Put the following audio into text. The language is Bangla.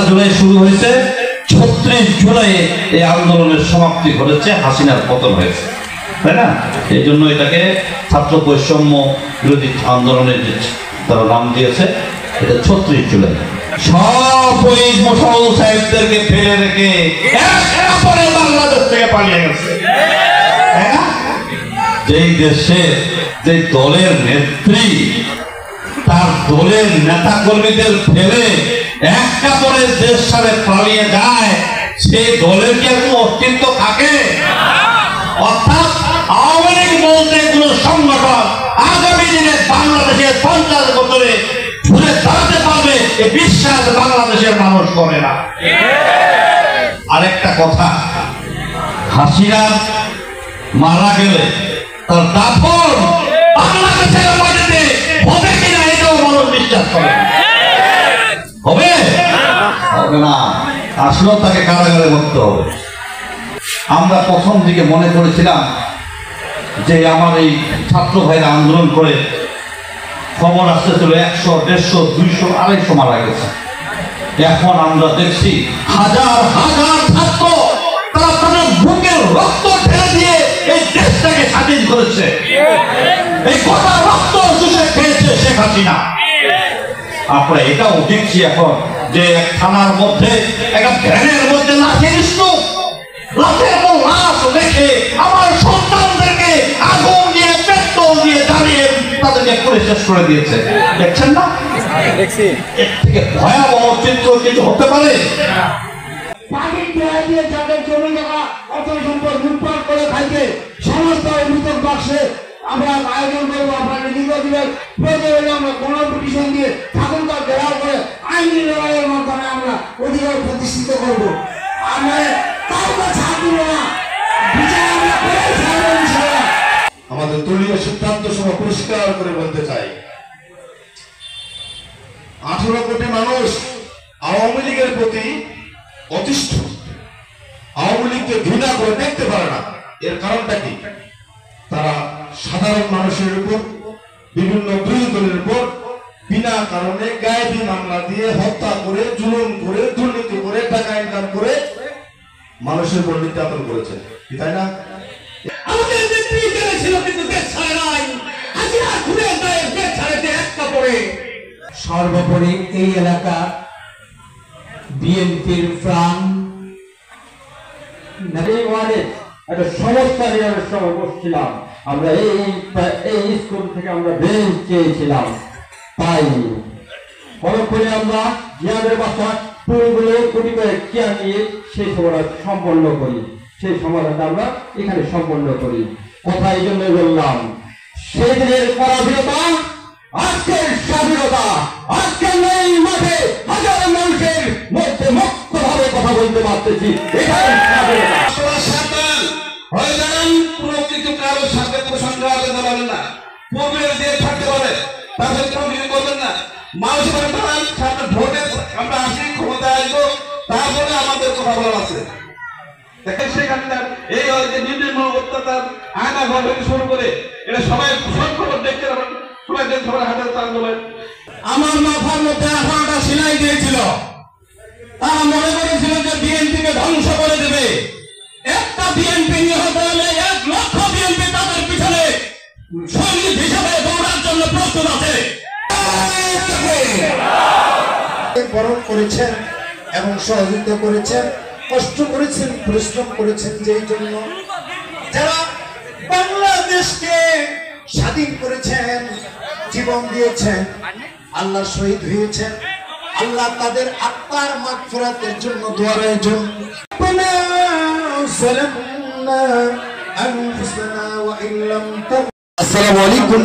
জুলাই শুরু হয়েছে, ৩৬ জুলাই এই আন্দোলনের সমাপ্তি ঘটেছে, হাসিনার পতন হয়েছে, তাই না? এই জন্য এটাকে ছাত্র বৈষম্য বিরোধী আন্দোলনের যে তারা নাম দিয়েছে, এটা ৩৬ জুলাই। সব ওই মোশাররফ সাহেবদেরকে ফেলে রেখে বাংলাদেশ থেকে পালিয়ে গেছে। যেই দেশে যে দলের নেত্রী তার দলের নেতা কর্মীদের ফেলে একটা দলের দেশ ছাড়ে পালিয়ে যায়, সেই দলের কি কোনো অস্তিত্ব থাকে? অর্থাৎ আওয়ামী লীগ বলতে কোন সংগঠন আগামী দিনে বাংলাদেশের 50 বছরে ঘুরে দাঁড়াতে পারবে এই বিশ্বাস বাংলাদেশের মানুষ করে না। আরেকটা কথা, হাসিনা মারা গেলে তার দাফন বাংলাদেশের মাটিতে হবে কিনা এটাও মানুষ বিশ্বাস করে। হবে? হবে না, আসলেও তাকে কারাগারে করতে হবে। আমরা প্রথম দিকে মনে করেছিলাম যে আমার এই ছাত্র ভাইরা আন্দোলন করে খবর আসতেছিল 100, 150, 200, 250 মারা গেছে। এখন আমরা দেখছি হাজার হাজার ছাত্র তারা তাদের বুকের রক্ত ঢেলে দিয়ে এই দেশটাকে স্বাধীন করেছে। এই গোটা রক্ত চুষে খেয়েছে শেখ হাসিনা। আমরা এটাও দেখছি এখন যে থানার মধ্যে একটা ভ্যানের মধ্যে লাশের স্তূপ, লাশের লাশ রেখে আমার সন্তানদেরকে আগুন দিয়ে পেট্রোল দিয়ে জ্বালিয়ে তাদেরকে পুড়ে শেষ করে দিয়েছে। দেখছেন না? দেখছি। এর থেকে ভয়াবহ চিত্র কিছু হতে পারে? পাখির দেয়া দিয়ে যাদের জমি জায়গা অচল সম্পদ লুটপাট করে খাইতে সমস্ত মৃতক বাক্সে আমরা আয়োজন করবো, আপনারা লিখিত দিবেন। প্রয়োজনে আমরা কনস্টিটিউশন দিয়ে ঠাকুরগাঁও ঘেরাও করে আইনি লড়াইয়ের মাধ্যমে আমরা অধিকার প্রতিষ্ঠিত করবো। আমরা কাউকে ছাড় দিব না, বিচার আমরা করেই ছাড়বো ইনশাআল্লাহ। আমাদের দলীয় সিদ্ধান্ত সভা পরিষ্কার করে বলতে চাই, 18 কোটি মানুষ আওয়ামী লীগের প্রতি অতিষ্ঠ, আওয়ামী লীগকে ঘৃণা করে দেখতে পারে না। এর কারণটা কি? তারা সাধারণ মানুষের উপর, বিভিন্ন বিরোধী দলের উপর বিনা কারণে গায়েবী মামলা দিয়ে হত্যা করে, জুলুম করে, দুর্নীতি করে, টাকা ইনকাম করে মানুষের উপর নির্যাতন করেছে, তাই না? আমাদের নেত্রী জেলে ছিল কিন্তু দেশ ছাড়ে নাই। হাসিনা ঘুরে যায় দেশ ছাড়েছে এক কাপড়ে। সর্বোপরি এই এলাকা বিএনপির প্রাণ, একটা সমস্যা নিয়ে আমরা সময় বসছিলাম। আমরা এই স্কুল থেকে আমরা বেঞ্চ চেয়েছিলাম, পাইনি। পরক্ষণে আমরা জিয়াদের বাসা পুরোগুলো কোটি করে চেয়ার নিয়ে সেই সমাধান সম্পন্ন করি, সেই সমাধানটা আমরা এখানে সম্পন্ন করি। কথা এই জন্য বললাম, সেদিনের পরাধীনতা আজকের স্বাধীনতা, আজকের এই মাঠে হাজার মানুষের মধ্যে মুক্তভাবে কথা বলতে পারতেছি, এটাই স্বাধীনতা। হয়ে যান প্রকৃত কারোর সাথে প্রসঙ্গ আলাদা বলেন না, পূর্বের দিয়ে থাকতে পারে, তাদের কোনো কিছু করবেন না। মানুষের সামনে ভোটে আমরা আসি, ক্ষমতা আসবো, তারপরে আমাদের কথা বলার আছে। দেখেন সেখানকার এই যে নির্মম অত্যাচার, আয়না ঘর থেকে শুরু করে এটা সবাই সব খবর দেখতে পারেন, সবাই সবার হাতে তার বলেন। আমার মাথার মধ্যে 18টা সিলাই দিয়েছিল। তারা মনে করেছিল যে বিএনপিকে ধ্বংস করে দেবে। একটা বিএনপি নিহত হলে 1 লক্ষ বিএনপি তাদের পিছনে সৈনিক হিসাবে দৌড়ার জন্য প্রস্তুত আছে। বরণ করেছেন এবং সহযোগিতা করেছেন, কষ্ট করেছেন, পরিশ্রম করেছেন, যেই জন্য যারা বাংলাদেশকে স্বাধীন করেছেন, জীবন দিয়েছেন, আল্লাহ শহীদ হয়েছেন, আল্লাহ তাদের আত্মার মাগফিরাতের জন্য দোয়া রয়েছেন। আসসালামু আলাইকুম।